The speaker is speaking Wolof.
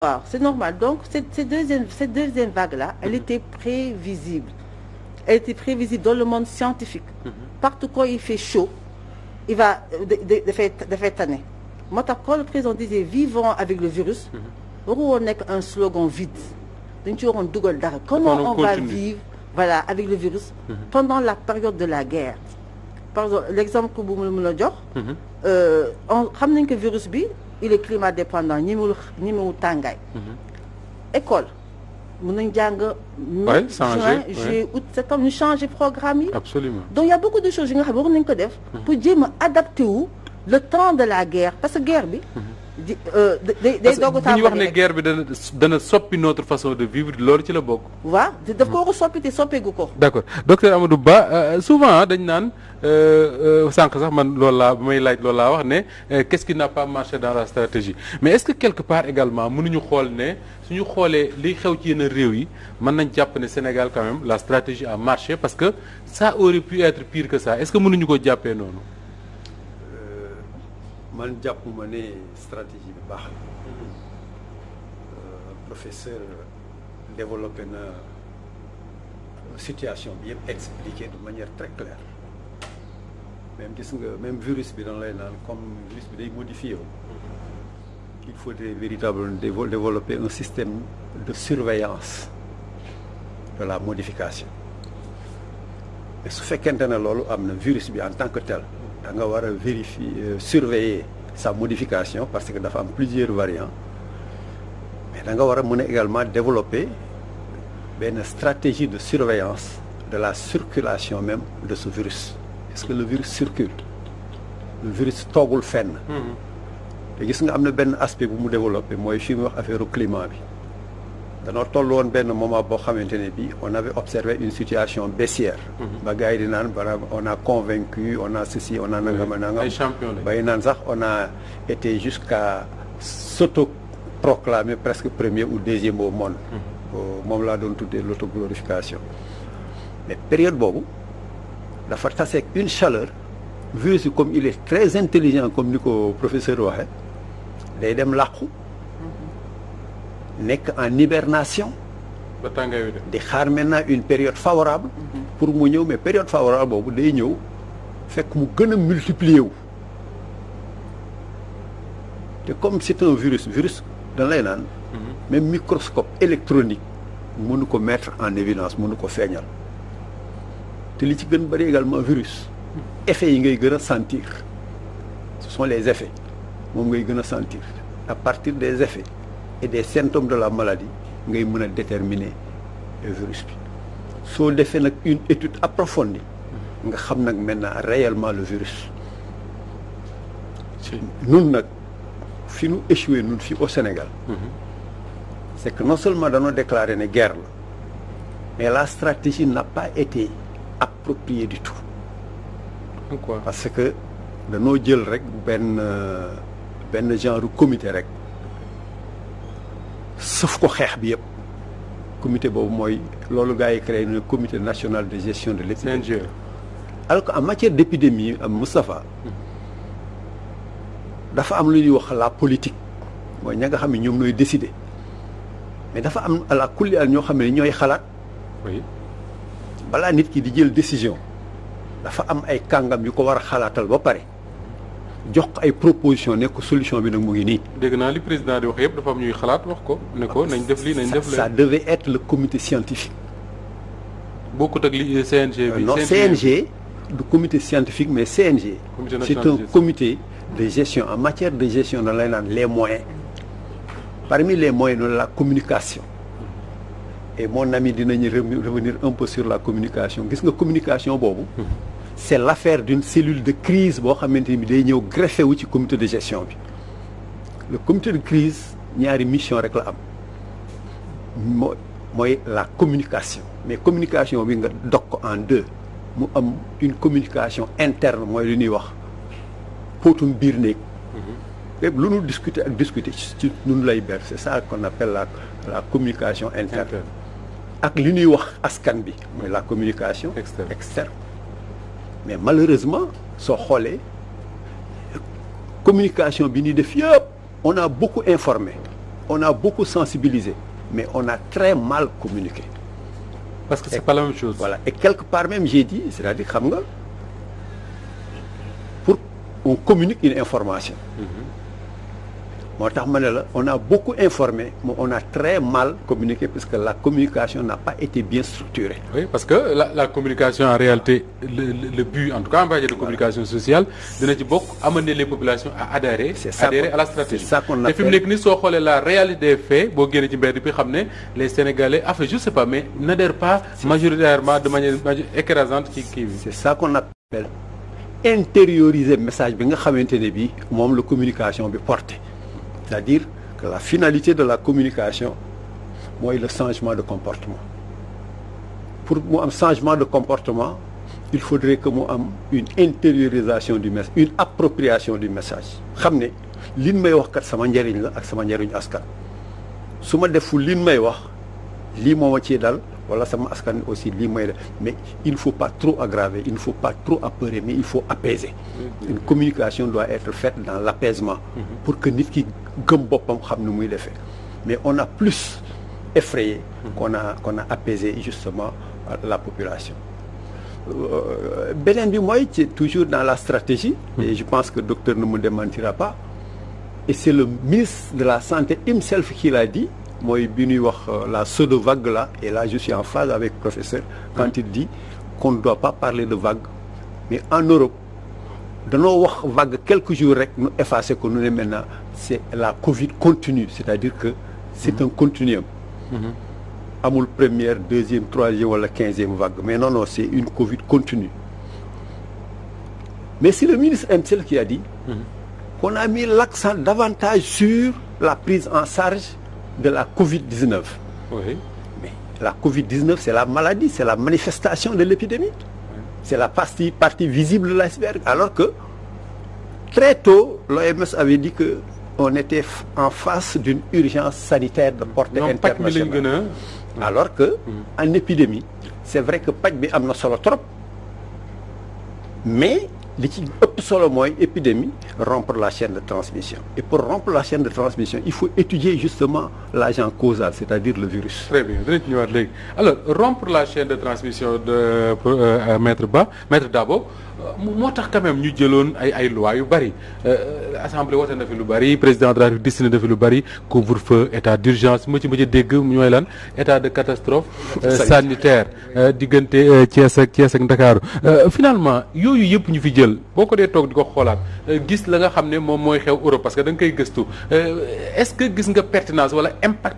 waaw c'est normal donc cette deuxième vague-là elle était prévisible dans le monde scientifique partout quand il fait chaud il va dafay tane moo tax quand le président disait vivons avec le virus waru woon nekk un slogan vide dañ ci waroon dugal dara comment on va vivre voilà avec le virus pendant la période de la guerre par exemple l'exemple que bu mu mën a jox xam nañ que virus bi il est climat dépendant ñi mu tàngaay école mën nañ jàng mai juin juillet août septembre ñu changer programme yi absolument donc il y a beaucoup de choses yi nga xam ne war nañ ko def pour jéem a adapté wu le temps de la guerre parce que guerre bi day doog a tàmbali bu ñu wax ne guerre bi dana soppi notre façon de vivre loolu ci la bokk. waaw daf ko war a soppi te soppeeku ko. d'accord docteur Amadou Ba souvent dañ naan sànq sax man loolu laa may laaj loolu laa wax ne qu'est-ce qui n'a pas marché dans la stratégie mais est-ce que quelque part également mënuñu xool ne suñu xoolee li xew ci yenn réew yi mën nañ jàpp ne Sénégal quand même la stratégie a marché parce que ça aurait pu être pire que ça est-ce que mënuñu ko jàppee noonu. man jàppuma ne stratégie bi baax la professeur développé na situation bi yëpp expliqué de manière très claire même gis nga même virus bi dañ lay naan comme virus bi day modifié wu il faudrait véritablement développer un système de surveillance de la modification mais su fekkente ne loolu am na virus bi en tant que tel da nga war a vérifier surveiller sa modification parce que dafa am plusieurs variants mais da nga war a mën a également développer benn stratégie de surveillance de la circulation même de ce virus est-ce que le virus circule le virus toogul fenn te gis nga am na benn aspect bu mu développé mooy fi mu wax affaire climat bi danoo toll woon benn moment boo xamante ne bi on avait observé une situation baissière ba gars yi di naan on a convaincu on a ceci on a nangam bay naan sax on a été jusqu'à s'auto-proclamer presque premier ou deuxième au monde moom laa doon tuddee l'autoglorification mais période boobu dafa taseeg une chaleur virus bi comme il est très intelligent comme ni ko professeur waxee day dem làqu nekk en hibernation ba tàngaay wi di xaar maintenant une période favorable pour mu ñëw mais période favorable boobu day ñëw fekk mu gën a multiplier wu te comme c'est un virus dañ lay naan même microscope électronique mënu ko mettre en évidence mënu ko feeñal te li ci gën bari également virus effets yi ngay gën a sentir ce sont les effets moom ngay gën a sentir à partir des effets et des symptômes de la maladie ngay mën a déterminer le virus bi soo defee nag une étude approfondie nga xam nag maintenant réellement le virus nun nag fi nu échoué nun fi au Sénégal c'est que non seulement dañoo déclaré ne guerre la mais la stratégie n'a pas été appropriée du tout pourquoi parce que dañoo jël rek benn genre comité rek sëf ko xeex bi yëpp comité boobu mooy loolu gars yi créé le comité national de gestion de l'épidémie alors que en matière d'épidémie am Moustapha dafa am lu ñuy wax la politique mooy ña nga xam ne ñoom ñooy décider mais dafa am à la kulli al ñoo xam ne ñooy xalaat balaa nit ki di jël décision dafa am ay kàngam yu ko war a xalaatal ba pare jox ko ay proposition ne ko solution bi nag mu ngi nii. dégg naa li président di wax yëpp dafa am ñuy xalaat wax ko ne ko nañ def lii nañ def lee ça devait être le comité scientifique. bokkut ak li CNG bi. non CNG du comité scientifique mais CNG. c'est un comité de gestion en matière de gestion da lay naan les moyens parmi les moyens de la communication et mon ami dinañu revenir un peu sur la communication gis nga communication boobu. c'est l'affaire d'une cellule de crise boo xamante ni day ñëw greffé wu ci comité de gestion bi le comité de crise ñaari mission rek la am mooy la communication mais communication bi nga dog ko en deux mu am une communication interne mooy li ñuy wax póotum biir néeg lépp lu ñu discuter ci ñun lay ber c'est ça qu'on appelle la communication interne ak li ñuy wax askan bi mooy la communication externe mais malheureusement soo xoolee communication bi ñuy def yëpp on a beaucoup informé on a beaucoup sensibilisé mais on a très mal communiqué. Parce que c'est pas la même chose. Voilà, et quelque part même j'ai dit, c'est-à-dire xam nga pour on communique une information. moo tax ma ne la on a beaucoup informé mais on a très mal communiqué parce que la communication n'a pas été bien structurée. Oui, parce que la communication en réalité le but en tout cas en matière de communication sociale dina ci bokk amener les populations à adhérer. À la stratégie. C'est ça qu'on appelle. te fi mu nekk nii soo xoolee la réalité des faits boo génnee ci mbedd bi xam ne les Sénégalais enfin je sais pas mais n'adhèrent pas majoritairement de manière écrasante ci kii bi. C'est ça qu'on appelle intérioriser message bi nga xamante ne bii moom la communication bi porté. C'est-à-dire que la finalité de la communication mooy le changement de comportement. Pour mu am changement de comportement il faudrait que mu am une intériorisation du message, une appropriation du message. xam ne liñ may wax kat sama njëriñ la ak sama njëriñu askan. su ma deful liñ may wax lii moo ma ciy dal wala sama askan aussi lii may def mais il ne faut pas trop aggraver, il ne faut pas trop apeurer mais il faut apaiser. Une communication doit être faite dans l'apaisement. Pour que nit ki gëm boppam xam ne muy defee mais on a plus effrayé qu'on a apaisé justement la population. Beneen bi mooy c'est toujours dans la stratégie et je pense que docteur ne me démentira pas et c'est le ministre de la santé himself qui l'a dit mooy bi ñuy wax la pseudo-vague là et là je suis en phase avec le professeur quand il dit qu'on ne doit pas parler de vague mais en Europe danoo wax vague quelques jours rek nu effacer ko nu ne maintenant c'est la Covid continue c'est-à-dire que c'est un continuum. Amul première, deuxième, troisième wala 15e vague mais non c'est une Covid continue. Mais c'est le ministre himself qui a dit qu'on a mis l'accent davantage sur la prise en charge de la Covid-19. Oui. Mais la Covid-19 c'est la maladie, c'est la manifestation de l'épidémie. C'est la partie visible de l'iceberg alors que très tôt l'OMS avait dit que on était en face d'une urgence sanitaire de portée internationale. Alors que en épidémie c'est vrai que paj bi am na solo trop mais li ci ëpp solo mooy épidémie rompre la chaîne de transmission et pour rompre la chaîne de transmission il faut étudier justement l'agent causal c'est-à-dire le virus. Très bien dinañ ci ñëwaat léegi alors rompre la chaîne de transmission de maître Dabo moo tax quand même ñu jëloon ay lois yu bari assemblée wote na fi lu bari président de la République décidé na fi lu bari couvre-feu état d'urgence mu ci dégg ñooy lan état de catastrophe sanitaire diggante Thiès ak Ndakaaru finalement yooyu yëpp ñu fi jël boo ko dee toog di ko xoolaat gis la nga xam ne moom mooy xew Europe parce que da nga koy gëstu est-ce que gis nga pertinence wala impact